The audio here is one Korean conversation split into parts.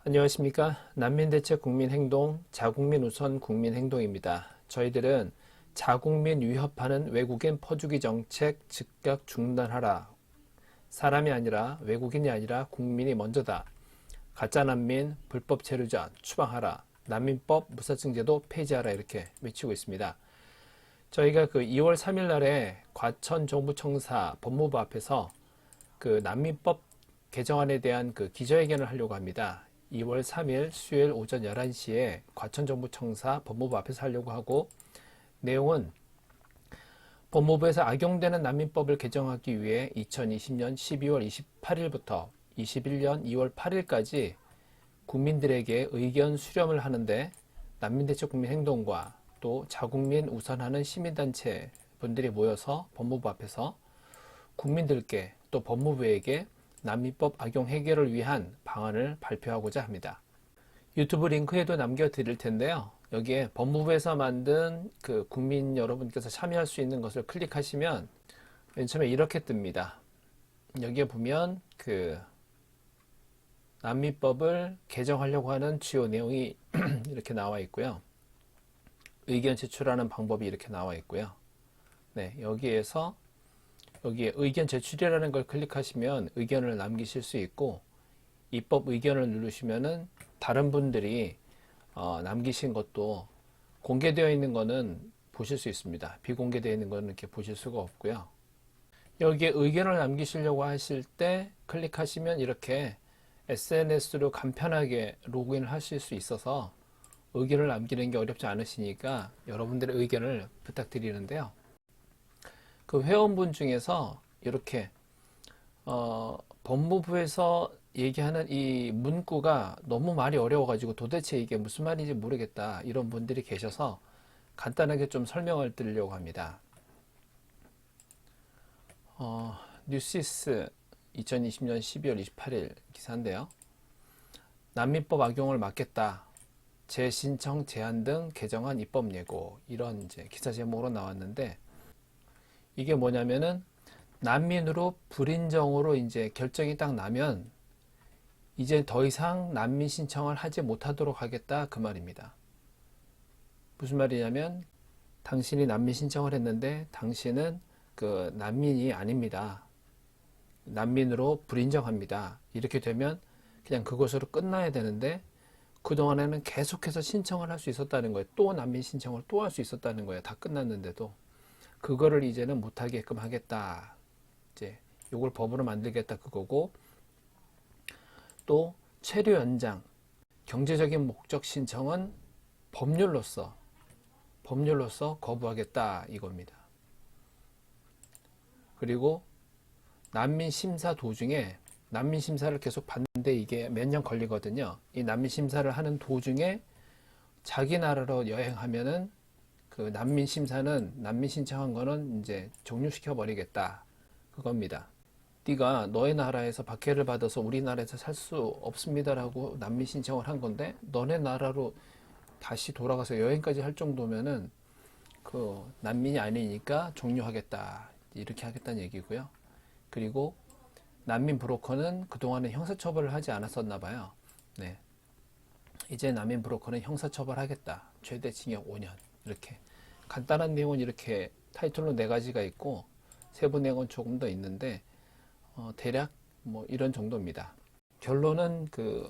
안녕하십니까. 난민대책 국민행동, 자국민 우선 국민행동입니다. 저희들은 자국민 위협하는 외국인 퍼주기 정책 즉각 중단하라. 사람이 아니라 외국인이 아니라 국민이 먼저다. 가짜난민, 불법 체류자 추방하라. 난민법 무사증제도 폐지하라. 이렇게 외치고 있습니다. 저희가 2월 3일 날에 과천정부청사 법무부 앞에서 난민법 개정안에 대한 기자회견을 하려고 합니다. 2월 3일 수요일 오전 11시에 과천정부청사 법무부 앞에서 하려고 하고, 내용은 법무부에서 악용되는 난민법을 개정하기 위해 2020년 12월 28일부터 21년 2월 8일까지 국민들에게 의견 수렴을 하는데, 난민대책 국민행동과 또 자국민 우선하는 시민단체 분들이 모여서 법무부 앞에서 국민들께 또 법무부에게 난민법 악용 해결을 위한 방안을 발표하고자 합니다. 유튜브 링크에도 남겨드릴 텐데요. 여기에 법무부에서 만든 국민 여러분께서 참여할 수 있는 것을 클릭하시면 맨 처음에 이렇게 뜹니다. 여기에 보면 난민법을 개정하려고 하는 주요 내용이 이렇게 나와 있고요. 의견 제출하는 방법이 이렇게 나와 있고요. 네, 여기에 의견 제출이라는 걸 클릭하시면 의견을 남기실 수 있고, 입법 의견을 누르시면은 다른 분들이 남기신 것도 공개되어 있는 거는 보실 수 있습니다. 비공개되어 있는 거는 이렇게 보실 수가 없고요. 여기에 의견을 남기시려고 하실 때 클릭하시면 이렇게 SNS로 간편하게 로그인을 하실 수 있어서 의견을 남기는 게 어렵지 않으시니까 여러분들의 의견을 부탁드리는데요. 회원분 중에서 이렇게 법무부에서 얘기하는 이 문구가 너무 말이 어려워가지고 도대체 이게 무슨 말인지 모르겠다, 이런 분들이 계셔서 간단하게 좀 설명을 드리려고 합니다. 뉴시스 2020년 12월 28일 기사인데요. 난민법 악용을 막겠다. 재신청 제한 등 개정안 입법 예고, 이런 이제 기사 제목으로 나왔는데, 이게 뭐냐면은 난민으로 불인정으로 이제 결정이 딱 나면 이제 더 이상 난민 신청을 하지 못하도록 하겠다, 그 말입니다. 무슨 말이냐면, 당신이 난민 신청을 했는데 당신은 난민이 아닙니다. 난민으로 불인정합니다. 이렇게 되면 그냥 그것으로 끝나야 되는데, 그동안에는 계속해서 신청을 할 수 있었다는 거예요. 또 난민 신청을 또 할 수 있었다는 거예요. 다 끝났는데도. 그거를 이제는 못하게끔 하겠다. 이제 요걸 법으로 만들겠다, 그거고, 또 체류 연장, 경제적인 목적 신청은 법률로서 거부하겠다, 이겁니다. 그리고 난민 심사 도중에, 난민 심사를 계속 받는데 이게 몇 년 걸리거든요. 이 난민 심사를 하는 도중에 자기 나라로 여행하면은 난민 심사는, 난민 신청한 거는 이제 종료시켜 버리겠다, 그겁니다. 네가 너의 나라에서 박해를 받아서 우리나라에서 살 수 없습니다라고 난민 신청을 한 건데, 너네 나라로 다시 돌아가서 여행까지 할 정도면은 난민이 아니니까 종료하겠다, 이렇게 하겠다는 얘기고요. 그리고 난민 브로커는 그동안에 형사처벌을 하지 않았었나 봐요. 네. 이제 난민 브로커는 형사처벌하겠다. 최대 징역 5년. 이렇게 간단한 내용은 이렇게 타이틀로 4가지가 있고, 세부 내용은 조금 더 있는데 대략 뭐 이런 정도입니다. 결론은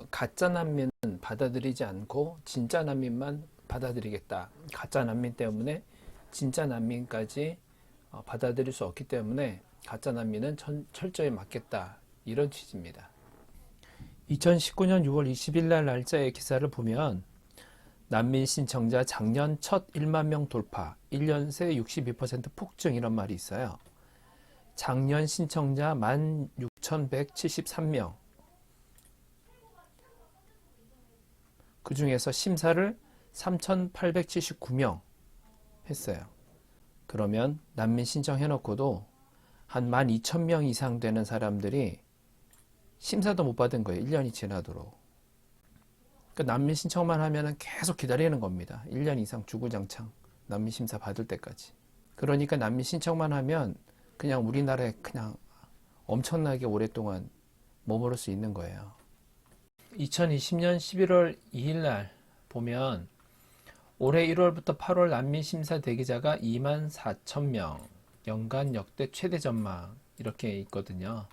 가짜 난민은 받아들이지 않고 진짜 난민만 받아들이겠다. 가짜 난민 때문에 진짜 난민까지 받아들일 수 없기 때문에 가짜 난민은 철저히 막겠다, 이런 취지입니다. 2019년 6월 20일 날 날짜의 기사를 보면, 난민 신청자 작년 첫 1만 명 돌파, 1년 새 62% 폭증, 이런 말이 있어요. 작년 신청자 16,173명. 그 중에서 심사를 3,879명 했어요. 그러면 난민 신청해놓고도 한 12,000명 이상 되는 사람들이 심사도 못 받은 거예요. 1년이 지나도록. 난민 신청만 하면은 계속 기다리는 겁니다. 1년 이상 주구장창 난민 심사 받을 때까지. 그러니까 난민 신청만 하면 그냥 우리나라에 그냥 엄청나게 오랫동안 머무를 수 있는 거예요. 2020년 11월 2일 날 보면 올해 1월부터 8월 난민 심사 대기자가 24,000명, 연간 역대 최대 전망 이렇게 있거든요.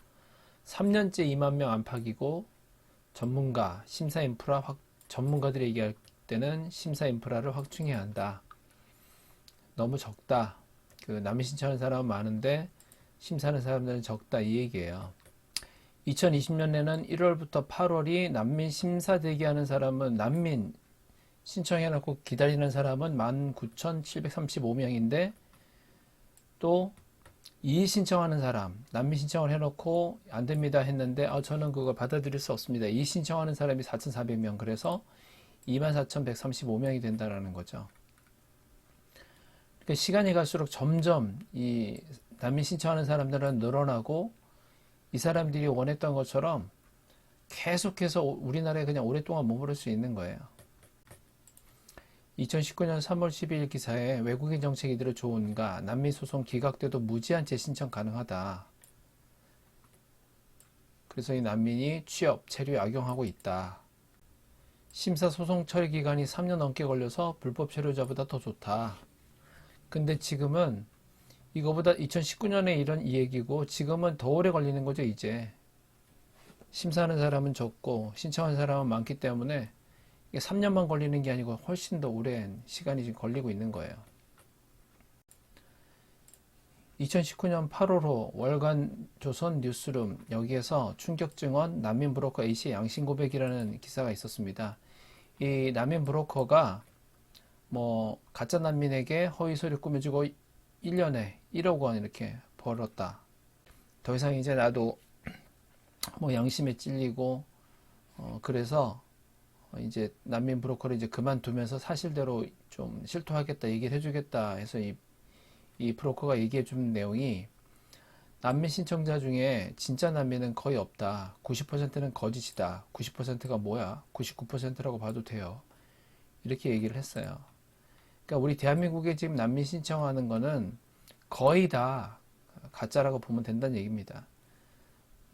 3년째 2만 명 안팎이고 전문가들이 얘기할 때는 심사 인프라를 확충해야 한다. 너무 적다. 그 난민 신청하는 사람은 많은데 심사하는 사람들은 적다 이 얘기예요. 2020년에는 1월부터 8월이 난민 심사 대기하는 사람은 난민 신청해놓고 기다리는 사람은 19,735명인데 또 이의 신청하는 사람, 난민 신청을 해놓고 안 됩니다 했는데 저는 그거 받아들일 수 없습니다. 이의 신청하는 사람이 4,400명 그래서 24,135명이 된다라는 거죠. 그러니까 시간이 갈수록 점점 이 난민 신청하는 사람들은 늘어나고 이 사람들이 원했던 것처럼 계속해서 우리나라에 그냥 오랫동안 머무를 수 있는 거예요. 2019년 3월 12일 기사에 외국인 정책 이대로 좋은가 난민 소송 기각돼도 무제한 재신청 가능하다. 그래서 이 난민이 취업, 체류에 악용하고 있다. 심사 소송 처리 기간이 3년 넘게 걸려서 불법 체류자보다 더 좋다. 근데 지금은 이거보다 2019년에 이런 이 얘기고 지금은 더 오래 걸리는 거죠. 이제 심사하는 사람은 적고 신청하는 사람은 많기 때문에 이게 3년만 걸리는 게 아니고 훨씬 더 오랜 시간이 지금 걸리고 있는 거예요. 2019년 8월호 월간 조선 뉴스룸 여기에서 충격 증언 난민 브로커 A씨 양심 고백이라는 기사가 있었습니다. 이 난민 브로커가 뭐 가짜 난민에게 허위 서류 꾸며주고 1년에 1억 원 이렇게 벌었다. 더 이상 이제 나도 뭐 양심에 찔리고 그래서 이제 난민 브로커를 이제 그만두면서 사실대로 좀 실토하겠다 얘기를 해주겠다 해서 이 브로커가 얘기해 준 내용이 난민 신청자 중에 진짜 난민은 거의 없다. 90%는 거짓이다. 90%가 뭐야? 99%라고 봐도 돼요. 이렇게 얘기를 했어요. 그러니까 우리 대한민국에 지금 난민 신청하는 거는 거의 다 가짜라고 보면 된다는 얘기입니다.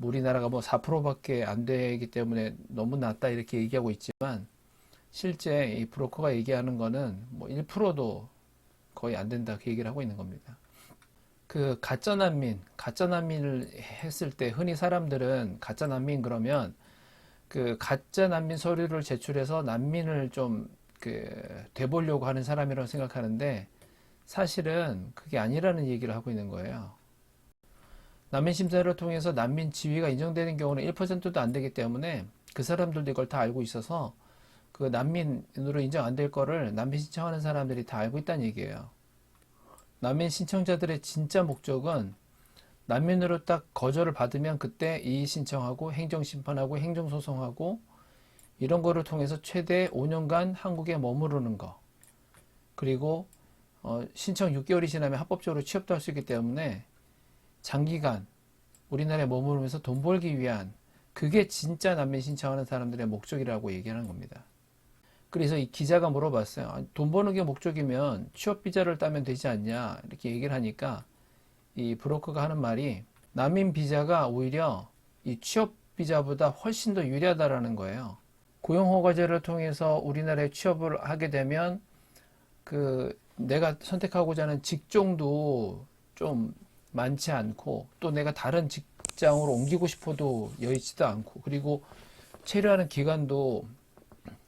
우리나라가 뭐 4%밖에 안 되기 때문에 너무 낮다 이렇게 얘기하고 있지만 실제 이 브로커가 얘기하는 거는 뭐 1%도 거의 안 된다 그 얘기를 하고 있는 겁니다. 그 가짜 난민을 했을 때 흔히 사람들은 가짜 난민 그러면 그 가짜 난민 서류를 제출해서 난민을 좀 돼보려고 하는 사람이라고 생각하는데 사실은 그게 아니라는 얘기를 하고 있는 거예요. 난민 심사를 통해서 난민 지위가 인정되는 경우는 1%도 안 되기 때문에 그 사람들도 이걸 다 알고 있어서 그 난민으로 인정 안 될 거를 난민 신청하는 사람들이 다 알고 있다는 얘기예요. 난민 신청자들의 진짜 목적은 난민으로 딱 거절을 받으면 그때 이의 신청하고 행정심판하고 행정소송하고 이런 거를 통해서 최대 5년간 한국에 머무르는 거. 그리고 신청 6개월이 지나면 합법적으로 취업도 할 수 있기 때문에 장기간 우리나라에 머무르면서 돈 벌기 위한 그게 진짜 난민 신청하는 사람들의 목적이라고 얘기하는 겁니다. 그래서 이 기자가 물어봤어요. 돈 버는 게 목적이면 취업 비자를 따면 되지 않냐 이렇게 얘기를 하니까 이 브로커가 하는 말이 난민 비자가 오히려 이 취업 비자보다 훨씬 더 유리하다라는 거예요. 고용허가제를 통해서 우리나라에 취업을 하게 되면 그 내가 선택하고자 하는 직종도 좀 많지 않고 또 내가 다른 직장으로 옮기고 싶어도 여의치도 않고 그리고 체류하는 기간도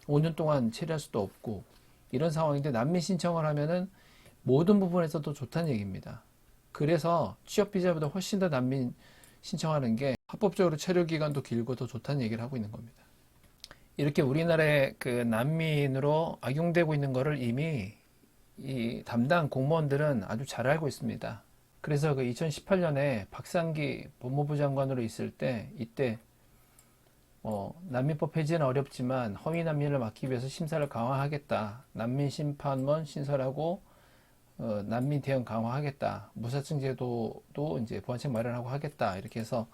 5년 동안 체류할 수도 없고 이런 상황인데 난민 신청을 하면은 모든 부분에서도 좋다는 얘기입니다. 그래서 취업 비자보다 훨씬 더 난민 신청하는 게 합법적으로 체류 기간도 길고 더 좋다는 얘기를 하고 있는 겁니다. 이렇게 우리나라의 그 난민으로 악용되고 있는 거를 이미 이 담당 공무원들은 아주 잘 알고 있습니다. 그래서 그 2018년에 박상기 법무부 장관으로 있을 때 이때 난민법 폐지는 어렵지만 허위 난민을 막기 위해서 심사를 강화하겠다. 난민 심판원 신설하고 난민 대응 강화하겠다. 무사증 제도도 이제 보완책 마련하고 하겠다. 이렇게 해서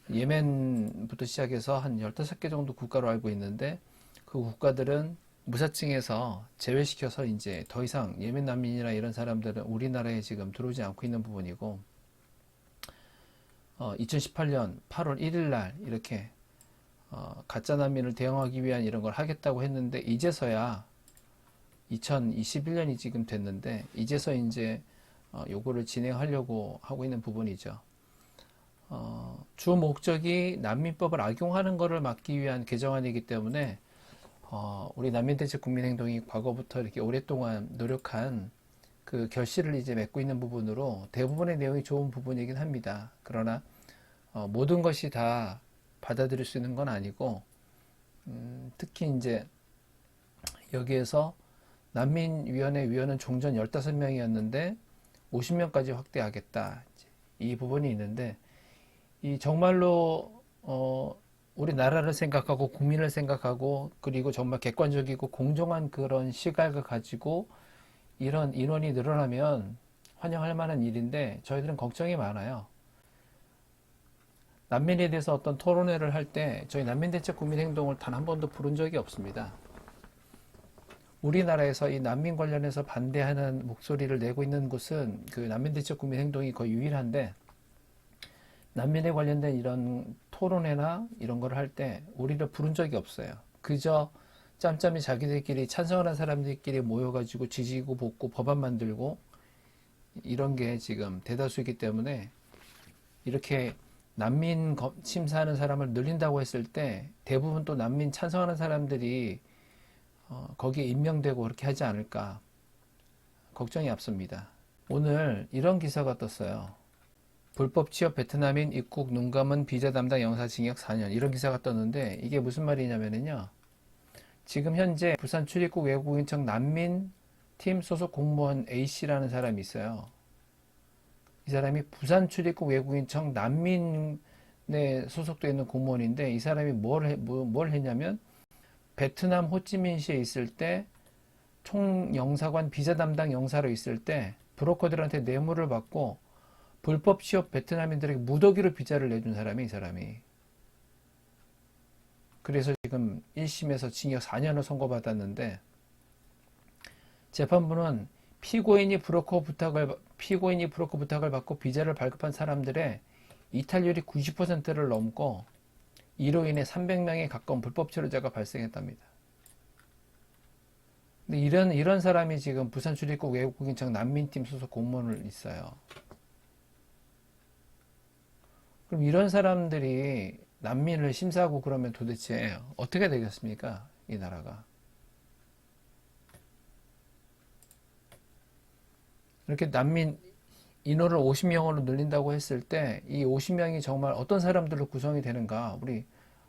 예멘부터 시작해서 한 15개 정도 국가로 알고 있는데 그 국가들은 무사증에서 제외시켜서 이제 더 이상 예멘 난민이나 이런 사람들은 우리나라에 지금 들어오지 않고 있는 부분이고 2018년 8월 1일 날 이렇게 가짜 난민을 대응하기 위한 이런 걸 하겠다고 했는데 이제서야 2021년이 지금 됐는데 이제서 이제 요거를 진행하려고 하고 있는 부분이죠. 주 목적이 난민법을 악용하는 것을 막기 위한 개정안이기 때문에 우리 난민대책국민행동이 과거부터 이렇게 오랫동안 노력한 그 결실을 이제 맺고 있는 부분으로 대부분의 내용이 좋은 부분이긴 합니다. 그러나 모든 것이 다 받아들일 수 있는 건 아니고 특히 이제 여기에서 난민위원회 위원은 종전 15명이었는데 50명까지 확대하겠다. 이 부분이 있는데 이 정말로 우리나라를 생각하고 국민을 생각하고 그리고 정말 객관적이고 공정한 그런 시각을 가지고 이런 인원이 늘어나면 환영할 만한 일인데 저희들은 걱정이 많아요. 난민에 대해서 어떤 토론회를 할 때 저희 난민대책국민행동을 단 한 번도 부른 적이 없습니다. 우리나라에서 이 난민 관련해서 반대하는 목소리를 내고 있는 곳은 그 난민대책국민행동이 거의 유일한데 난민에 관련된 이런 토론회나 이런 걸 할 때 우리를 부른 적이 없어요. 그저 짬짬이 자기들끼리 찬성하는 사람들끼리 모여가지고 지지고 볶고 법안 만들고 이런 게 지금 대다수이기 때문에 이렇게 난민 심사하는 사람을 늘린다고 했을 때 대부분 또 난민 찬성하는 사람들이 거기에 임명되고 그렇게 하지 않을까 걱정이 앞섭니다. 오늘 이런 기사가 떴어요. 불법 취업 베트남인 입국 눈 감은 비자 담당 영사 징역 4년 이런 기사가 떴는데 이게 무슨 말이냐면요. 지금 현재 부산 출입국 외국인청 난민팀 소속 공무원 A씨라는 사람이 있어요. 이 사람이 부산 출입국 외국인청 난민에 소속되어 있는 공무원인데 이 사람이 뭘 했냐면 베트남 호찌민시에 있을 때 총영사관 비자 담당 영사로 있을 때 브로커들한테 뇌물을 받고 불법 취업 베트남인들에게 무더기로 비자를 내준 사람이 이 사람이. 그래서 지금 1심에서 징역 4년을 선고받았는데 재판부는 피고인이 브로커 부탁을 받고 비자를 발급한 사람들의 이탈률이 90%를 넘고 이로 인해 300명에 가까운 불법 체류자가 발생했답니다. 근데 이런 사람이 지금 부산 출입국 외국인청 난민팀 소속 공무원을 있어요. 그럼 이런 사람들이 난민을 심사하고 그러면 도대체 어떻게 되겠습니까? 이 나라가. 이렇게 난민 인원을 50명으로 늘린다고 했을 때 이 50명이 정말 어떤 사람들로 구성이 되는가? 우리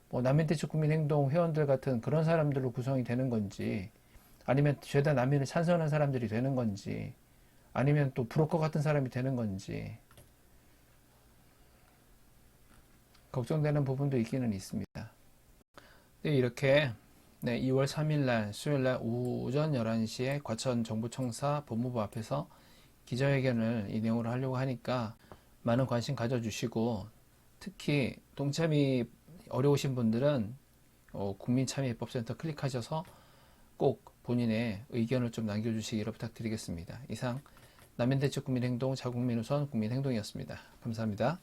뭐 난민대책국민행동 회원들 같은 그런 사람들로 구성이 되는 건지 아니면 죄다 난민을 찬성하는 사람들이 되는 건지 아니면 또 브로커 같은 사람이 되는 건지 걱정되는 부분도 있기는 있습니다. 네, 이렇게 2월 3일 날 수요일 날 오전 11시에 과천 정부청사 법무부 앞에서 기자회견을 이 내용으로 하려고 하니까 많은 관심 가져주시고 특히 동참이 어려우신 분들은 국민참여입법센터 클릭하셔서 꼭 본인의 의견을 좀 남겨주시기를 부탁드리겠습니다. 이상 난민대책국민행동 자국민우선 국민행동이었습니다. 감사합니다.